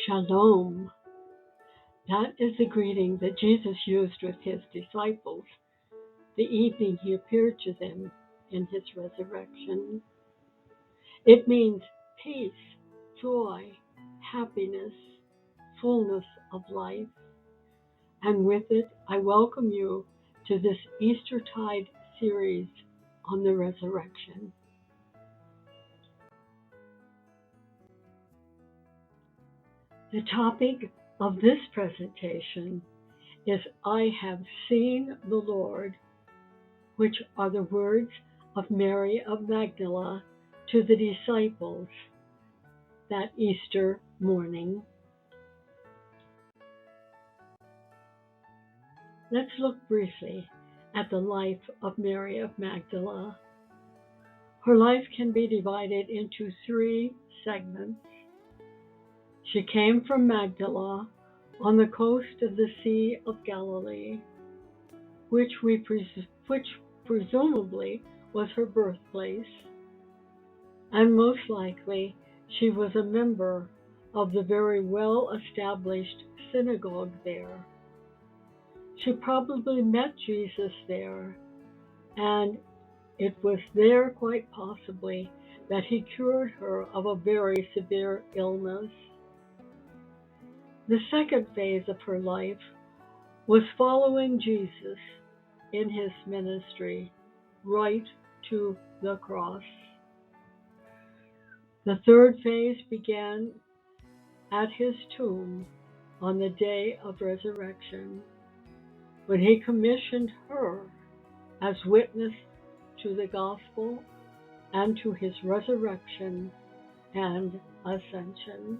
Shalom. That is the greeting that Jesus used with his disciples the evening he appeared to them in his resurrection. It means peace, joy, happiness, fullness of life. And with it, I welcome you to this Eastertide series on the resurrection. The topic of this presentation is I have seen the Lord, which are the words of Mary of Magdala to the disciples that Easter morning. Let's look briefly at the life of Mary of Magdala. Her life can be divided into three segments. She came from Magdala on the coast of the Sea of Galilee, which presumably was her birthplace, and most likely she was a member of the very well-established synagogue there. She probably met Jesus there, and it was there quite possibly that he cured her of a very severe illness. The second phase of her life was following Jesus in his ministry right to the cross. The third phase began at his tomb on the day of resurrection, when he commissioned her as witness to the gospel and to his resurrection and ascension.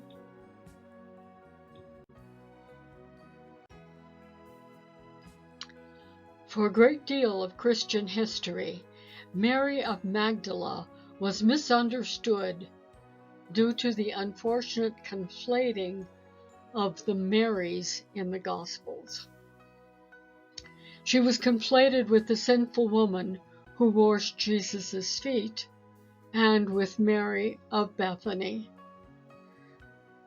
For a great deal of Christian history, Mary of Magdala was misunderstood due to the unfortunate conflating of the Marys in the Gospels. She was conflated with the sinful woman who washed Jesus' feet and with Mary of Bethany.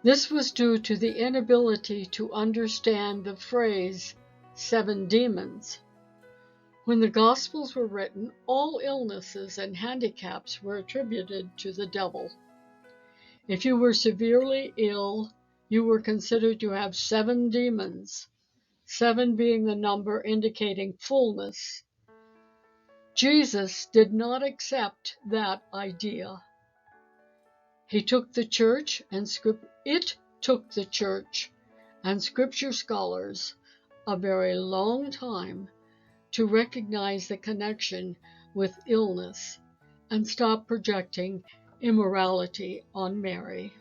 This was due to the inability to understand the phrase 7 demons. When the Gospels were written, all illnesses and handicaps were attributed to the devil. If you were severely ill, you were considered to have 7 demons, 7 being the number indicating fullness. Jesus did not accept that idea. It took the church and scripture scholars a very long time to recognize the connection with illness and stop projecting immorality on Mary.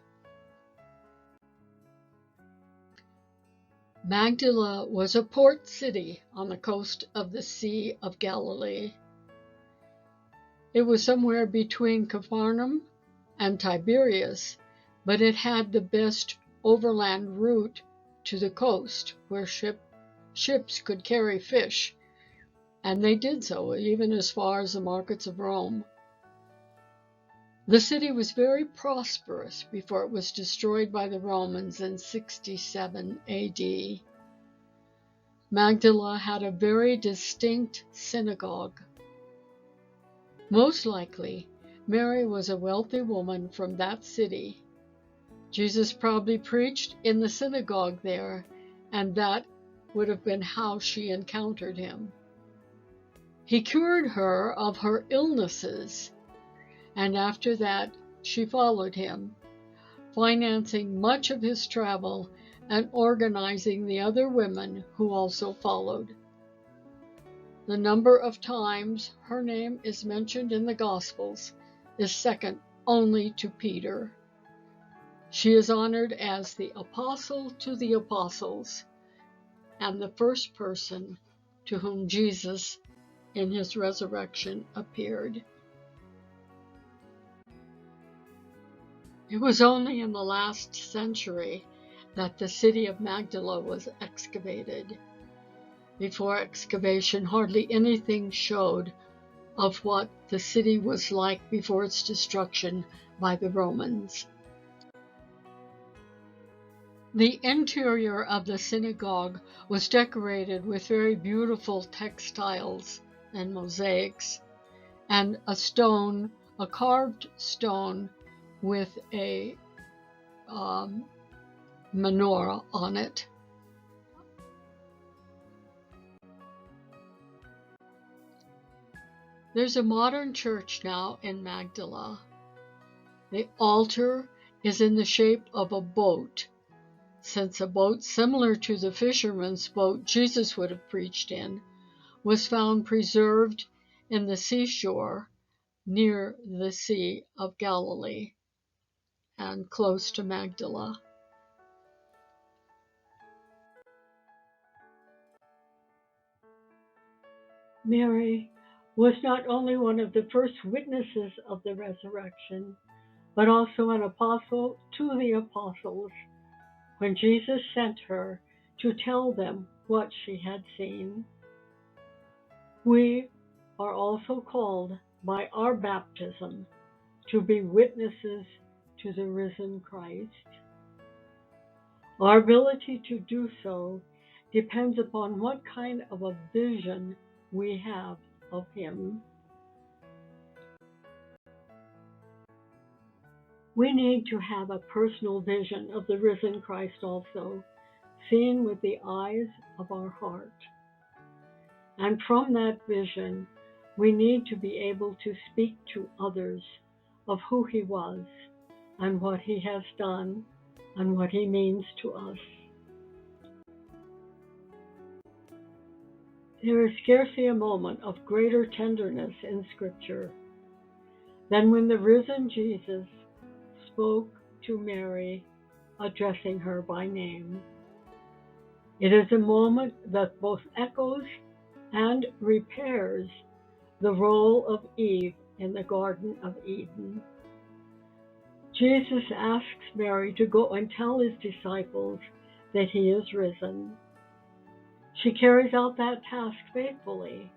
Magdala was a port city on the coast of the Sea of Galilee. It was somewhere between Capernaum and Tiberias, but it had the best overland route to the coast where ships could carry fish, and they did so even as far as the markets of Rome. The city was very prosperous before it was destroyed by the Romans in 67 AD. Magdala had a very distinct synagogue. Most likely, Mary was a wealthy woman from that city. Jesus probably preached in the synagogue there, and that would have been how she encountered him. He cured her of her illnesses, and after that she followed him, financing much of his travel and organizing the other women who also followed. The number of times her name is mentioned in the Gospels is second only to Peter. She is honored as the apostle to the apostles and the first person to whom Jesus in his resurrection appeared. It was only in the last century that the city of Magdala was excavated. Before excavation, hardly anything showed of what the city was like before its destruction by the Romans. The interior of the synagogue was decorated with very beautiful textiles and mosaics, and a carved stone with a menorah on it. There's a modern church now in Magdala. The altar is in the shape of a boat, since a boat similar to the fisherman's boat Jesus would have preached in was found preserved in the seashore near the Sea of Galilee and close to Magdala. Mary was not only one of the first witnesses of the resurrection, but also an apostle to the apostles when Jesus sent her to tell them what she had seen. We are also called by our baptism to be witnesses to the risen Christ. Our ability to do so depends upon what kind of a vision we have of Him. We need to have a personal vision of the risen Christ also, seen with the eyes of our heart. And from that vision, we need to be able to speak to others of who He was and what He has done and what He means to us. There is scarcely a moment of greater tenderness in Scripture than when the risen Jesus spoke to Mary, addressing her by name. It is a moment that both echoes and repairs the role of Eve in the Garden of Eden. Jesus asks Mary to go and tell His disciples that He is risen. She carries out that task faithfully,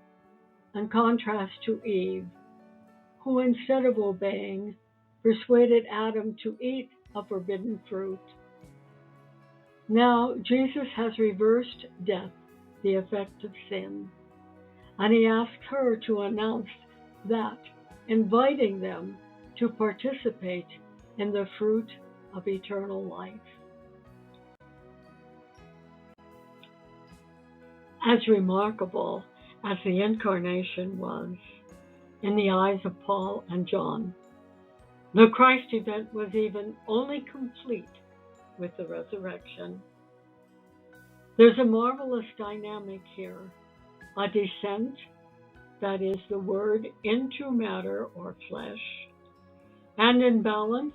in contrast to Eve, who instead of obeying, persuaded Adam to eat a forbidden fruit. Now, Jesus has reversed death, the effect of sin, and He asks her to announce that, inviting them to participate in the fruit of eternal life. As remarkable as the incarnation was in the eyes of Paul and John, the Christ event was even only complete with the resurrection. There's a marvelous dynamic here, a descent, that is the word, into matter or flesh, and in balance,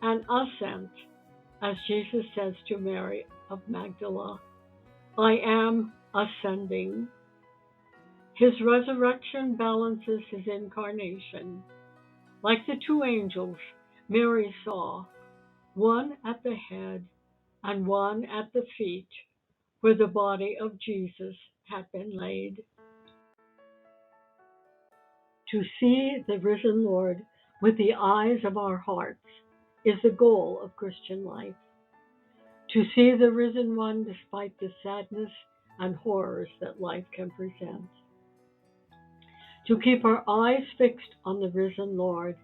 an ascent, as Jesus says to Mary of Magdala, I am ascending. His resurrection balances His incarnation. Like the two angels Mary saw, one at the head and one at the feet, where the body of Jesus had been laid. To see the risen Lord with the eyes of our hearts is the goal of Christian life. To see the risen one despite the sadness and horrors that life can present. To keep our eyes fixed on the risen Lord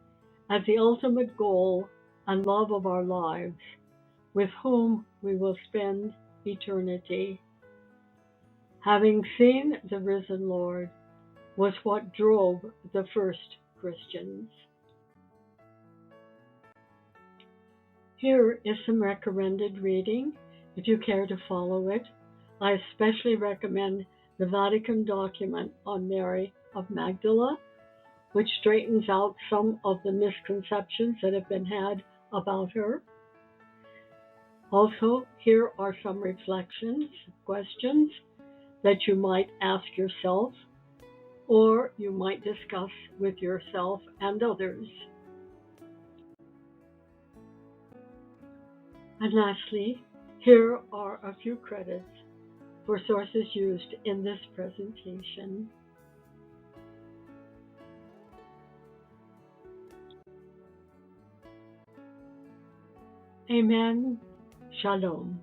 as the ultimate goal and love of our lives, with whom we will spend eternity. Having seen the risen Lord was what drove the first Christians. Here is some recommended reading. If you care to follow it, I especially recommend the Vatican document on Mary of Magdala, which straightens out some of the misconceptions that have been had about her. Also, here are some reflections, questions that you might ask yourself, or you might discuss with yourself and others. And lastly, here are a few credits for sources used in this presentation. Amen. Shalom.